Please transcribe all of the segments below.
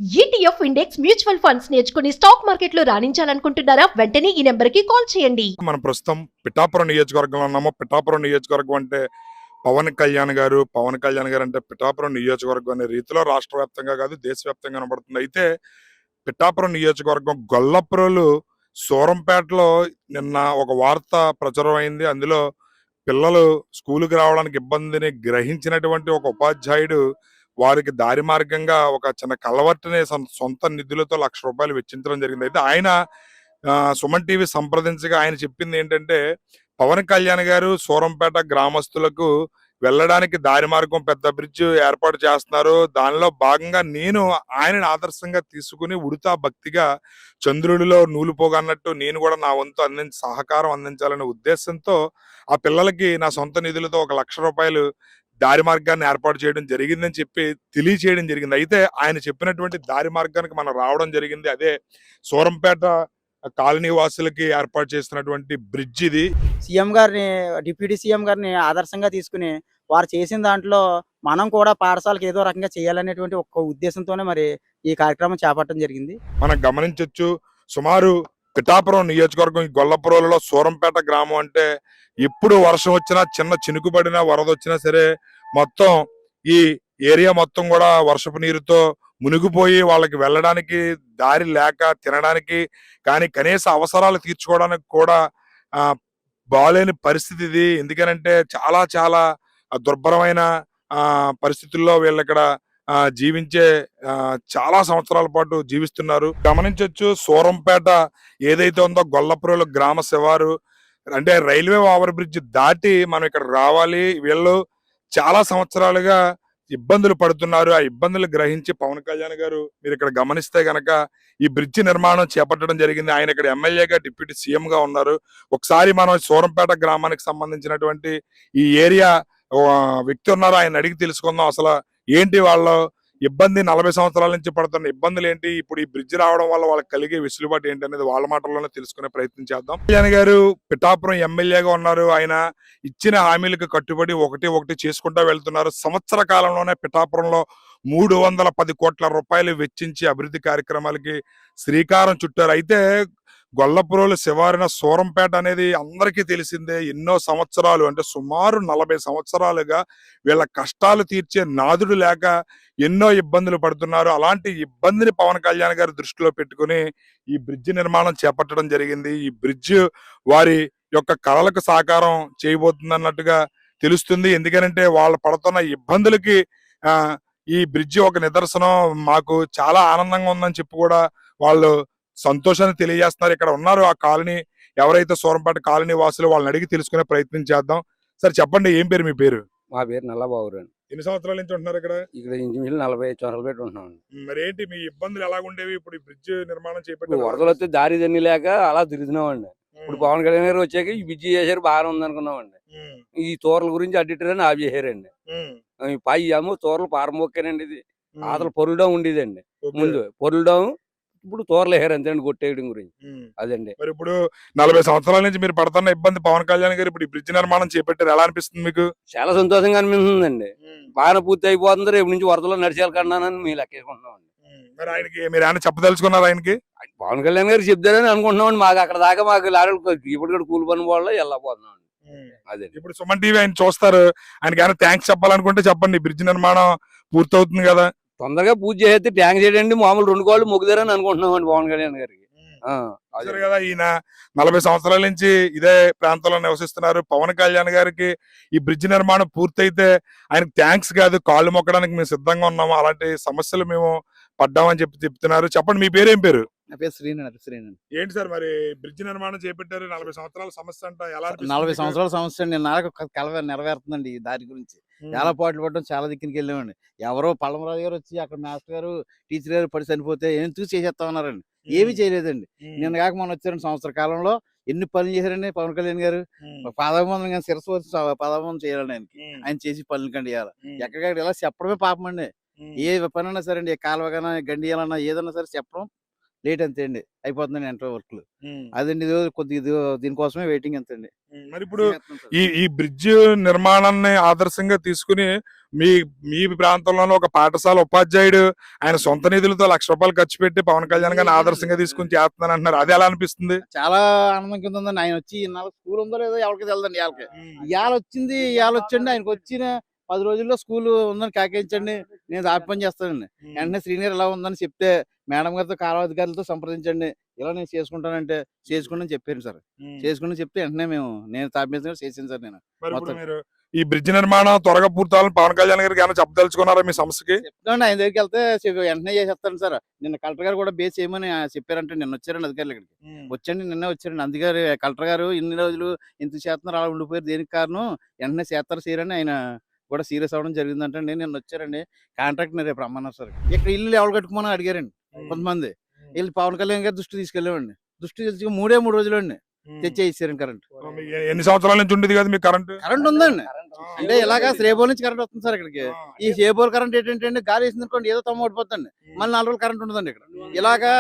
ETF index mutual funds నేర్చుకుని stock market లో రాణించాలనుకుంటున్నారా? వెంటనే ఈ నెంబర్ కి కాల్ చేయండి. మనం ప్రస్తుతం పిఠాపురం నియోజకవర్గంలో ఉన్నాము. పిఠాపురం నియోజకవర్గం అంటే పవన్ కళ్యాణ్ గారు అంటే పిఠాపురం నియోజకవర్గం అనే రీతిలో రాష్ట్ర వ్యాప్తంగా కాదు దేశవ్యాప్తంగా కనబడుతుంది. అయితే పిఠాపురం నియోజకవర్గం గొల్లప్రోలు సూరంపేటలో నిన్న ఒక వార్త ప్రచురం అయింది. అందులో పిల్లలు స్కూలుకి రావడానికి ఇబ్బందిని గ్రహించినటువంటి ఒక ఉపాధ్యాయుడు వారికి దారి మార్గంగా ఒక చిన్న కలవర్టుని సొంత నిధులతో ₹1,00,000 వెచ్చించడం జరిగింది. అయితే ఆయన సుమన్ టీవీ సంప్రదించగా ఆయన చెప్పింది ఏంటంటే, పవన్ కళ్యాణ్ గారు సూరంపేట గ్రామస్తులకు వెళ్ళడానికి దారి మార్గం పెద్ద బ్రిడ్జ్ ఏర్పాటు చేస్తున్నారు. దానిలో భాగంగా నేను ఆయనని ఆదర్శంగా తీసుకుని ఉడతా భక్తిగా చంద్రుడిలో నూలుపోగా అన్నట్టు నేను కూడా నా వంతు సహకారం అందించాలనే ఉద్దేశంతో ఆ పిల్లలకి నా సొంత నిధులతో ₹1,00,000 దారి మార్గాన్ని ఏర్పాటు చేయడం జరిగిందని చెప్పి తెలియచేయడం జరిగింది. అయితే ఆయన చెప్పినటువంటి దారి మార్గానికి మనం రావడం జరిగింది. అదే సూరంపేట కాలనీ వాసులకి ఏర్పాటు చేస్తున్నటువంటి బ్రిడ్జ్ ఇది. డిప్యూటీ సీఎం గారిని ఆదర్శంగా తీసుకుని వారు చేసిన దాంట్లో మనం కూడా పాఠశాలకు ఏదో రకంగా చేయాలనేటువంటి ఒక ఉద్దేశంతోనే మరి ఈ కార్యక్రమం చేపట్టడం జరిగింది. మనం గమనించొచ్చు, సుమారు పిఠాపురం నియోజకవర్గం ఈ గొల్లపురంలో సూరంపేట గ్రామం అంటే ఎప్పుడు వర్షం వచ్చినా చిన్న చినుకు పడినా వరద వచ్చినా సరే మొత్తం ఈ ఏరియా మొత్తం కూడా వర్షపు నీరుతో మునిగిపోయి వాళ్ళకి వెళ్ళడానికి దారి లేక తినడానికి కానీ కనీస అవసరాలు తీర్చుకోవడానికి కూడా బాలేని పరిస్థితి ఇది. ఎందుకనంటే చాలా చాలా దుర్భరమైన పరిస్థితుల్లో వీళ్ళు ఇక్కడ జీవించే చాలా సంవత్సరాల పాటు జీవిస్తున్నారు. గమనించవచ్చు, సూరంపేట ఏదైతే ఉందో గొల్లపురంలో గ్రామ శివారు అంటే రైల్వే ఓవర్ బ్రిడ్జ్ దాటి మనం ఇక్కడ రావాలి. వీళ్ళు చాలా సంవత్సరాలుగా ఇబ్బందులు పడుతున్నారు. ఆ ఇబ్బందులు గ్రహించి పవన్ కళ్యాణ్ గారు మీరు ఇక్కడ గమనిస్తే గనక ఈ బ్రిడ్జి నిర్మాణం చేపట్టడం జరిగింది. ఆయన ఇక్కడ ఎమ్మెల్యేగా డిప్యూటీ సీఎం గా ఉన్నారు. ఒకసారి మనం సూరంపేట గ్రామానికి సంబంధించినటువంటి ఈ ఏరియా వ్యక్తి ఉన్నారు, ఆయన అడిగి తెలుసుకుందాం అసలు ఏంటి వాళ్ళ ఇబ్బంది, 40 సంవత్సరాల నుంచి పడుతున్న ఇబ్బందులు ఏంటి, ఇప్పుడు ఈ బ్రిడ్జ్ రావడం వల్ల వాళ్ళకి కలిగే వెసులుబాటు ఏంటి అనేది వాళ్ళ మాటల్లోనే తెలుసుకునే ప్రయత్నం చేద్దాం. కళ్యాణ్ గారు పిఠాపురం ఎమ్మెల్యేగా ఉన్నారు. ఆయన ఇచ్చిన హామీలకు కట్టుబడి ఒకటి చేసుకుంటూ వెళ్తున్నారు. సంవత్సర కాలంలోనే పిఠాపురంలో 310 కోట్ల రూపాయలు వెచ్చించి అభివృద్ధి కార్యక్రమాలకి శ్రీకారం చుట్టారు. అయితే గొల్లపురోలు శివారిన సూరంపేట అనేది అందరికీ తెలిసిందే. ఎన్నో సంవత్సరాలు అంటే సుమారు 40 సంవత్సరాలుగా వీళ్ళ కష్టాలు తీర్చే నాదుడు లేక ఎన్నో ఇబ్బందులు పడుతున్నారు. అలాంటి ఇబ్బందిని పవన్ కళ్యాణ్ గారు దృష్టిలో పెట్టుకుని ఈ బ్రిడ్జ్ నిర్మాణం చేపట్టడం జరిగింది. ఈ బ్రిడ్జ్ వారి యొక్క కళలకు సాకారం చేయబోతుంది అన్నట్టుగా తెలుస్తుంది. ఎందుకంటే వాళ్ళు పడుతున్న ఇబ్బందులకి ఈ బ్రిడ్జ్ ఒక నిదర్శనం. మాకు చాలా ఆనందంగా ఉందని చెప్పి కూడా వాళ్ళు సంతోషాన్ని తెలియజేస్తున్నారు. ఇక్కడ ఉన్నారు ఆ కాలనీ ఎవరైతే సూరంపేట కాలనీ వాసులు, వాళ్ళని అడిగి తెలుసుకునే ప్రయత్నం చేద్దాం. సార్ చెప్పండి, ఏం పేరు మీ పేరు? మా పేరు నల్లబాబు అండి. ఎన్ని సంవత్సరాల నుంచి ఉంటున్నారు ఇక్కడ? ఇక్కడ ఇంచుమించు 40 సంవత్సరాలు పెట్టి ఉంటున్నాం. మరి ఏంటి మీ ఇబ్బందులు ఎలాగుండేవి? ఇప్పుడు ఈ బ్రిడ్జ్ నిర్మాణం చేపట్టారు, వరదలు వస్తే దారి తన్ని లేక అలా తిరుగుతున్నామండి. ఇప్పుడు పవన్ కళ్యాణ్ గారు వచ్చాక ఈ బ్రిడ్జి చేశారు, బాగానే ఉంది అనుకున్నామండి. ఈ తోరల గురించి అడ్డిటరని ఆఫ్ చేశారండి. పై ఏమో తోరలు పారమొక్కానండి. ఇది అసలు పొరులడం ఉండేదండి ముందు, పొరులడం ఇప్పుడు తోరలు వేసారు అంతేండి కొట్టేయడం గురించి. అదండి మరి ఇప్పుడు 40 సంవత్సరాల నుంచి మీరు పడుతున్న ఇబ్బంది పవన్ కళ్యాణ్ గారు ఇప్పుడు ఈ బ్రిడ్జ్ నిర్మాణం చేపట్టారు, ఎలా అనిపిస్తుంది మీకు? చాలా సంతోషంగా అనిపిస్తుందండి. బాగా పూర్తి అయిపోతుంది, రేపు నుంచి వరదలో నడిచేయాలకన్నానని మేము లెక్కేసుకుంటున్నామండి. మరి ఆయనకి మీరు ఆయన చెప్పదలుచుకున్నారు? ఆయనకి పవన్ కళ్యాణ్ గారు చెప్తారని అనుకుంటున్నామండి. మాకు అక్కడ దాకా మాకు లారీలు ఇప్పుడు కూడా కూలి పని వాళ్ళ వెళ్ళకపోతున్నాం. అదే ఇప్పుడు సుమన్ టీవీ ఆయన చూస్తారు, ఆయనకి ఏమైనా థ్యాంక్స్ చెప్పాలనుకుంటే చెప్పండి. బ్రిడ్జ్ నిర్మాణం పూర్తవుతుంది కదా, తొందరగా పూజ చేస్తే ట్యాంక్ చేయడండి మామూలు 2 కాళ్ళు మొక్కుదారని అనుకుంటున్నామండి పవన్ కళ్యాణ్ గారికి. కదా ఈయన 40 సంవత్సరాల నుంచి ఇదే ప్రాంతంలో నివసిస్తున్నారు. పవన్ కళ్యాణ్ గారికి ఈ బ్రిడ్జ్ నిర్మాణం పూర్తయితే ఆయనకు థ్యాంక్స్ కాదు, కాళ్ళు మొక్కడానికి మేము సిద్ధంగా ఉన్నాము. అలాంటి సమస్యలు మేము పడ్డామని చెప్తున్నారు. చెప్పండి, మీ పేరు ఏం పేరు? నా పేరు శ్రీనండి. ఏంటి సార్ మరి బ్రిడ్జ్ నిర్మాణం చేపట్టారు, 40 సంవత్సరాల సమస్య అంట, ఎలా 40 సంవత్సరాల సమస్య అండి. నాకు కలవ నెరవేరుతుందండి. ఈ దారి గురించి చాలా పాటలు పడడం, చాలా దిక్కునికి వెళ్ళామండి. ఎవరో పల్లమరాజు గారు వచ్చి అక్కడ మాస్టర్ గారు టీచర్ గారు పడి చనిపోతే ఎందుకు చేసేస్తా ఉన్నారండి, ఏమీ చేయలేదండి. నిన్న కాక మనం వచ్చారండి, సంవత్సర కాలంలో ఎన్ని పనులు చేశారండి పవన్ కళ్యాణ్ గారు. పాదబంధం కానీ శిరస్సు వచ్చి పాదబంధం చేయాలండి ఆయనకి. ఆయన చేసి పనులు కండి ఇవ్వాలి. ఎక్కడికక్కడ ఇలా చెప్పడమే పాపం అండి. ఏ పని అయినా సరే అండి, కాలువ కానీ గండి వేయాలన్నా ఏదన్నా సరే చెప్పడం లేట్ అంతే అండి, అయిపోతుందండి ఎంటర్ వర్క్లు. అదండి ఇది కొద్దిగా దీనికోసమే వెయిటింగ్ అంతండి. మరి ఇప్పుడు ఈ బ్రిడ్జ్ నిర్మాణాన్ని ఆదర్శంగా తీసుకుని మీ మీ ప్రాంతంలోనే ఒక పాఠశాల ఉపాధ్యాయుడు ఆయన సొంత నిధులతో ₹1,00,000 ఖర్చు పెట్టి పవన్ కళ్యాణ్ గారిని ఆదర్శంగా తీసుకుని చేస్తున్నాను అంటున్నారు. అది ఎలా అనిపిస్తుంది? చాలా ఆనందం కింద ఉందండి. ఆయన వచ్చి ఇన్నాళ్ళు స్కూల్ ఉందో లేదో ఎవరికి తెలదండి. వాళ్ళకి ఇవాళ వచ్చింది, ఇవాళ వచ్చండి. ఆయనకు వచ్చిన 10 రోజుల్లో స్కూల్ ఉందని కేటాయించండి, నేను దాపి పని చేస్తానండి. వెంటనే శ్రీనగర్ ఇలా ఉందని చెప్తే మేడం గారితో కాలువ అధికారులతో సంప్రదించండి, ఇలా నేను చేసుకుంటానంటే చేసుకోండి అని చెప్పాను సార్. చేసుకుని చెప్తే వెంటనే నేను తాపించాను, చేసాను సార్. నేను మరి ఇప్పుడు మొత్తం మీరు ఈ బ్రిడ్జ్ నిర్మాణం త్వరగా పూర్తవాలని పవన్ కళ్యాణ్ గారికి ఏమైనా చెప్పదలుచుకున్నారా మీ సమస్యకి? చెప్తాను, ఆయన దగ్గరికి వెళ్తే వెంటనే చేసేస్తాను సార్. నిన్న కలెక్టర్ గారు కూడా బేస్ చేయమని చెప్పారంటే నిన్న వచ్చారండి అధికారులు ఇక్కడికి. వచ్చండి, నిన్నే వచ్చారండి. అందుగారు కలెక్టర్ గారు ఇన్ని రోజులు ఎందుకు చేస్తున్నారు, అలా ఉండిపోయారు, దేనికి కారణం, వెంటనే చేస్తారు చేయరని ఆయన కూడా సీరియస్ అవ్వడం జరిగిందంటండి. నిన్న వచ్చారండి. కాంట్రాక్ట్ రేపు రమ్మన్నారు సార్. ఇక్కడ ఇల్లు ఎవరు కట్టుకోమని అడిగారండి కొంతమంది. వీళ్ళు పవన్ కళ్యాణ్ గారి దృష్టి తీసుకెళ్ళామండి. దృష్టి తెలిసి 3 రోజులు అండి తెచ్చే ఇచ్చారండి కరెంట్. ఎన్ని సంవత్సరాల నుంచి ఉండేది కదా మీకు కరెంట్? కరెంట్ ఉందండి. అంటే ఇలాగా శ్రేబోల్ నుంచి కరెంట్ వస్తుంది సార్ ఇక్కడికి. ఈ శ్రేబోల్ కరెంట్ ఏంటంటే గాలి వేసింది అనుకోండి ఏదో తమ్మ ఓడిపోతుంది, మళ్ళీ 4 రోజులు కరెంట్ ఉండదండి ఇక్కడ. ఇలాగా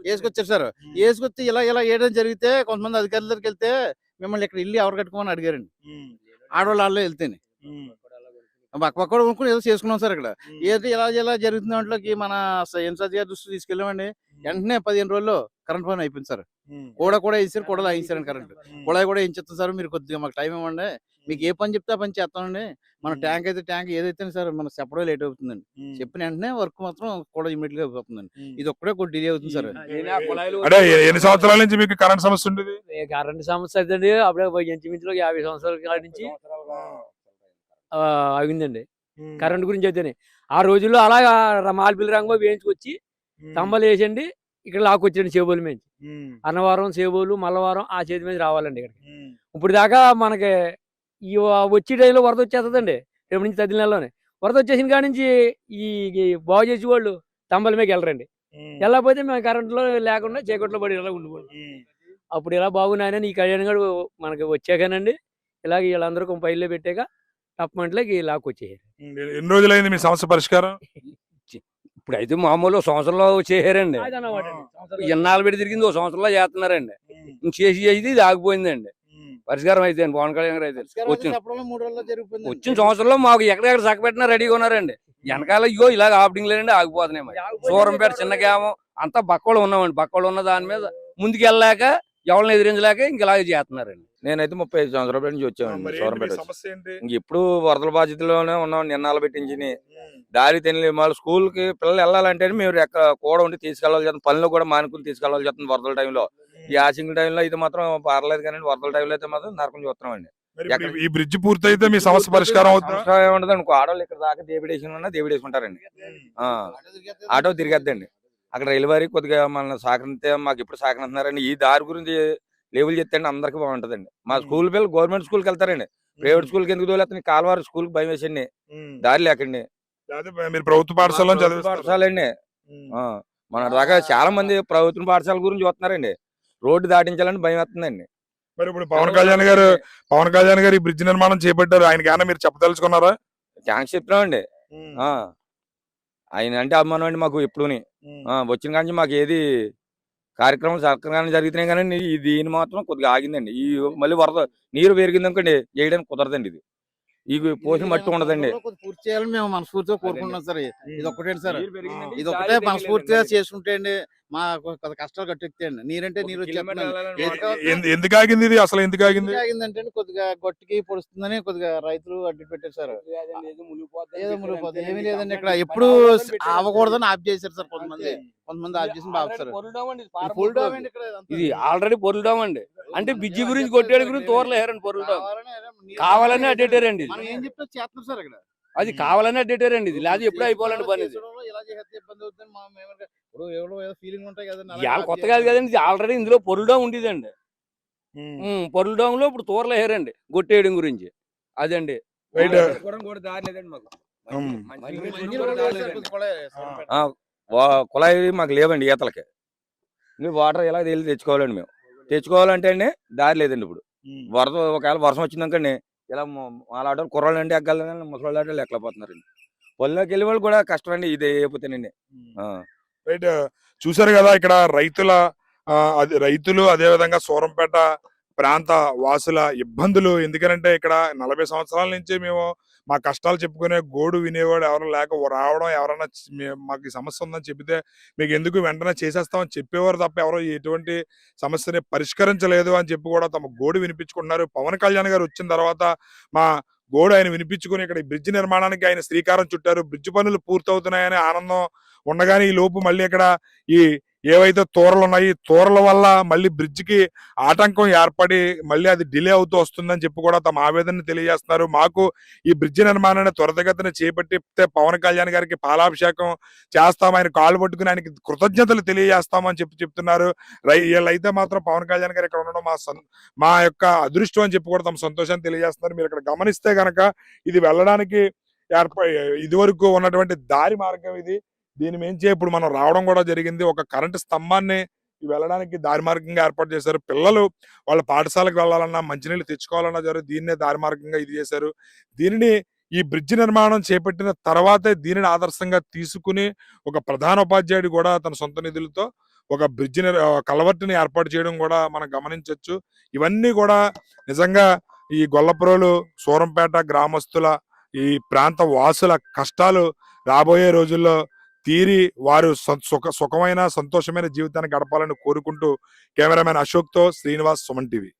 వేసుకొచ్చారు సార్. వేసుకొచ్చి ఇలా వేయడం జరిగితే కొంతమంది అధికారుల దగ్గరికి వెళ్తే మిమ్మల్ని ఇక్కడ ఇల్లు ఎవరు కట్టుకోమని అడిగారండి. ఆడవాళ్ళు వాళ్ళు వెళ్తేనే పక్క కొనుక్కుని ఏదో చేసుకున్నాం సార్. ఇక్కడ ఏది ఇలా జరుగుతున్న దాంట్లోకి మన ఇన్ఛార్జ్ గారి దృష్టి తీసుకెళ్ళామండి. వెంటనే 15 రోజుల్లో కరెంట్ పని అయిపోయింది సార్. కూడా వేయించారు, కూడా వేయించారండి కరెంట్. కూడా వేయించేస్తాం సార్, మీరు కొద్దిగా మాకు టైం ఇవ్వండి, మీకు ఏ పని చెప్తే ఆ పని చేస్తామండి. మన ట్యాంక్ అయితే ట్యాంక్ ఏదైతే సార్ మనం చెప్పడం లేట్ అవుతుందండి. చెప్పిన వెంటనే వర్క్ మాత్రం కూడా ఇమీడియట్ గా అయిపోతుందండి. ఇది ఒక్కడే కొద్ది డిలే అవుతుంది సార్. అంటే ఎన్ని సంవత్సరాల నుంచి మీకు కరెంట్ సమస్య ఉండేది? కరెంట్ సమస్య అయితే అప్పుడే ఇంచుమించులో 50 సంవత్సరాల కాడి నుంచి అయిందండి కరెంట్ గురించి అయితేనే. ఆ రోజుల్లో అలాగా మాల్పిల్లి రంగు వేయించుకొచ్చి తంబలు వేసండి ఇక్కడ లాక్కొచ్చండి సేబోలు మీద. అన్నవరం, సేబోలు, మల్లవరం ఆ చేతి మీద రావాలండి ఇక్కడికి. ఇప్పుడు దాకా మనకి ఈ వచ్చే టైంలో వరద వచ్చేస్తుందండి. రేపు నుంచి 10 నెలలోనే వరద వచ్చేసిన కాడి నుంచి ఈ బాగు చేసే వాళ్ళు తంబల మీద వెళ్ళరండి. వెళ్ళకపోతే మేము కరెంట్లో లేకుండా చీకట్లో పడి ఇలా ఉండిపోండి. అప్పుడు ఇలా బాగున్నాయని ఈ కళ్యాణ్ గారు మనకి వచ్చాకనండి ఇలాగ వీళ్ళందరూ పైల్లో పెట్టాక టప్మంట్లోకి లాక్కొచ్చేయారు. ఎన్ని రోజులైంది మీ సమస్య పరిష్కారం? ఇప్పుడు అయితే మామూలు సంవత్సరంలో చేసారండి. ఇన్నాళ్ళు పెట్టి తిరిగింది 1 సంవత్సరంలో చేస్తున్నారండి. చేసి ఇది ఆగిపోయిందండి. పరిష్కారం అయితే పవన్ కళ్యాణ్ గారు అయితే వచ్చిన సంవత్సరంలో మాకు ఎక్కడెక్కడ చక్కబెట్టినా రెడీగా ఉన్నారండి. వెనకాల ఇగో ఇలాగ ఆపడింగ్ లేదండి, ఆగిపోతున్నాయి. సూరంపేట చిన్న గ్రామం అంతా బక్కలు ఉన్నామండి. బక్కలు ఉన్న దాని మీద ముందుకు వెళ్ళలేక ఎవరిని ఎదిరించలేక ఇంక ఇలాగే చేస్తున్నారండి. నేనైతే 35 సంవత్సరాల నుంచి వచ్చామండి సూరంపేట. సమస్య ఏంటి? ఎప్పుడు వరదల బాధ్యతలోనే ఉన్నాం. నిన్నాలు పెట్టించి దారి తెలియని వాళ్ళు స్కూల్ కి పిల్లలు వెళ్ళాలంటే మేము కూడా ఉండి తీసుకెళ్ళాలి చేస్తాం. పనులు కూడా మానుకుని తీసుకెళ్ళాలి చేస్తుంది వరదల టైంలో. ఈ ఆసింగ్ టైంలో అయితే మాత్రం పర్లేదు, కానీ వరదల టైంలో అయితే మాత్రం నరకం చూస్తున్నామండి. ఈ బ్రిడ్జ్ పూర్తయితే మీ సమస్య పరిష్కారం అవుతుంది. ఏముంటది అనుకో, ఆడవాళ్ళు ఇక్కడ దాకా దేవుడేసుకుంటారండి. ఆటో తిరిగేద్దండి. అక్కడ రైల్వే కొద్దిగా మన సాకరితే మాకు ఎప్పుడు సాకనంటున్నారండి. ఈ దారి గురించి లేబుల్ చెప్తే అందరికి బాగుంటదండి. మా స్కూల్ పిల్లలు గవర్నమెంట్ స్కూల్కి వెళ్తారండి, ప్రైవేట్ స్కూల్కి ఎందుకు తోలేస్తాను? కాలువారి స్కూల్కి భయం వేసండి, దారి లేకండి. మీరు ప్రభుత్వ పాఠశాల అండి. మన దాకా చాలా మంది ప్రభుత్వ పాఠశాల గురించి చూస్తున్నారండి. రోడ్డు దాటించాలని భయం వేస్తుందండి. మరి ఇప్పుడు పవన్ కళ్యాణ్ గారు ఈ బ్రిడ్జ్ నిర్మాణం చేపట్టారు, ఆయనకి ఏమైనా మీరు చెప్పదలుచుకున్నారా? థ్యాంక్స్ చెప్తున్నామండి. ఆయన అంటే అభిమానం అండి మాకు ఎప్పుడుని. వచ్చిన కానీ మాకు ఏది కార్యక్రమం సక్రమంగా జరుగుతున్నాయి, కానీ దీని మాత్రం కొద్దిగా ఆగిందండి. ఈ మళ్ళీ వరద నీరు పెరిగింది అనుకోండి చేయడానికి కుదరదండి. ఇది పోసిన మట్టి ఉండదండి. పూర్తి చేయాలని మేము మనస్ఫూర్తిగా కోరుకుంటున్నాం సార్. ఇది ఒక్కటేండి సార్, ఇది ఒకటే మనస్ఫూర్తిగా చేసుకుంటే అండి మా కష్టాలు కట్టెత్తాయండి. నీరంటే నీరు ఎందుకు ఆగింది? ఇది అసలు ఎందుకు ఆగిందంటే కొద్దిగా గొట్టికి పొడుస్తుందని కొద్దిగా రైతులు అడ్డు పెట్టారు సార్. ఏదో మునిగిపోతుంది, ఏమీ లేదండి. ఇక్కడ ఎప్పుడు అవ్వకూడదని ఆఫ్ చేశారు సార్. కొంతమంది ఆఫ్ చేసి ఆపుతారు. ఇది ఆల్రెడీ పొరులుడాం అండి. అంటే బిజ్జి గురించి కొట్టేది గురించి తోరలేరండి. పొరులుడాం కావాలని అడ్డేటారండి. అది కావాలని అడ్డేటారండి. ఇది లేదా ఎప్పుడు అయిపోవాలండి పని. ఇవాళ కొత్త కాదు కదండి, ఇది ఆల్రెడీ ఇందులో పొరులుడాం ఉండేదండి. పొరులుడాంలో ఇప్పుడు తోరలేరండి కొట్టేయడం గురించి. అదండి కుళాయి మాకు లేవండి ఈతలకి. వాటర్ ఎలా వెళ్ళి తెచ్చుకోవాలండి. మేము తెచ్చుకోవాలంటే అండి దారి లేదండి. ఇప్పుడు ఒకవేళ వర్షం వచ్చిందనుకోండి ఇలా వాళ్ళ కుర్రాళ్ళు అంటే ఎక్కగలరు, ముసలి ఆటోలు ఎక్కలేకపోతున్నారండి. పొలంలోకి వెళ్ళే వాళ్ళు కూడా కష్టం అండి. ఇది అయిపోతేనండి రైట్. చూసారు కదా ఇక్కడ రైతులు అదే విధంగా సూరంపేట ప్రాంత వాసుల ఇబ్బందులు. ఎందుకనంటే ఇక్కడ 40 సంవత్సరాల నుంచి మేము మా కష్టాలు చెప్పుకునే గోడు వినేవాడు ఎవరు లేక రావడం, ఎవరైనా మాకు ఈ సమస్య ఉందని చెబితే మీకు ఎందుకు వెంటనే చేసేస్తామని చెప్పేవారు తప్ప ఎవరు ఎటువంటి సమస్యని పరిష్కరించలేదు అని చెప్పి కూడా తమ గోడు వినిపించుకుంటున్నారు. పవన్ కళ్యాణ్ గారు వచ్చిన తర్వాత మా గోడు ఆయన వినిపించుకుని ఇక్కడ ఈ బ్రిడ్జ్ నిర్మాణానికి ఆయన శ్రీకారం చుట్టారు. బ్రిడ్జ్ పనులు పూర్తవుతున్నాయని ఆనందం ఉండగానే ఈ లోపు మళ్ళీ ఇక్కడ ఈ ఏవైతే తోరలు ఉన్నాయి, తోరల వల్ల మళ్ళీ బ్రిడ్జికి ఆటంకం ఏర్పడి మళ్ళీ అది డిలే అవుతూ వస్తుందని చెప్పి కూడా తమ ఆవేదన తెలియజేస్తున్నారు. మాకు ఈ బ్రిడ్జి నిర్మాణాన్ని త్వరితగతిన చేపట్టితే పవన్ కళ్యాణ్ గారికి పాలాభిషేకం చేస్తాం, ఆయన కాళ్ళు పట్టుకుని ఆయనకి కృతజ్ఞతలు తెలియజేస్తామని చెప్తున్నారు. వీళ్ళైతే మాత్రం పవన్ కళ్యాణ్ గారు ఇక్కడ ఉండడం మా యొక్క అదృష్టం అని చెప్పి కూడా తమ సంతోషాన్ని తెలియజేస్తున్నారు. మీరు ఇక్కడ గమనిస్తే గనక ఇది వెళ్ళడానికి ఇది వరకు ఉన్నటువంటి దారి మార్గం ఇది. దీని మించి ఇప్పుడు మనం రావడం కూడా జరిగింది. ఒక కరెంటు స్తంభాన్ని వెళ్ళడానికి దారి మార్గంగా ఏర్పాటు చేశారు. పిల్లలు వాళ్ళ పాఠశాలకు వెళ్ళాలన్నా, మంచినీళ్ళు తెచ్చుకోవాలన్నా దీన్నే దారి మార్గంగా ఇది చేశారు. దీనిని ఈ బ్రిడ్జ్ నిర్మాణం చేపట్టిన తర్వాతే దీనిని ఆదర్శంగా తీసుకుని ఒక ప్రధాన ఉపాధ్యాయుడు కూడా తన సొంత నిధులతో ఒక బ్రిడ్జ్ కలవర్టుని ఏర్పాటు చేయడం కూడా మనం గమనించవచ్చు. ఇవన్నీ కూడా నిజంగా ఈ గొల్లప్రోలు సూరంపేట గ్రామస్తుల ఈ ప్రాంత వాసుల కష్టాలు రాబోయే రోజుల్లో తీరి వారు సుఖమైన సంతోషమైన జీవితాన్ని గడపాలని కోరుకుంటూ కెమెరామెన్ అశోక్ తో శ్రీనివాస్, సుమన్ టీవీ.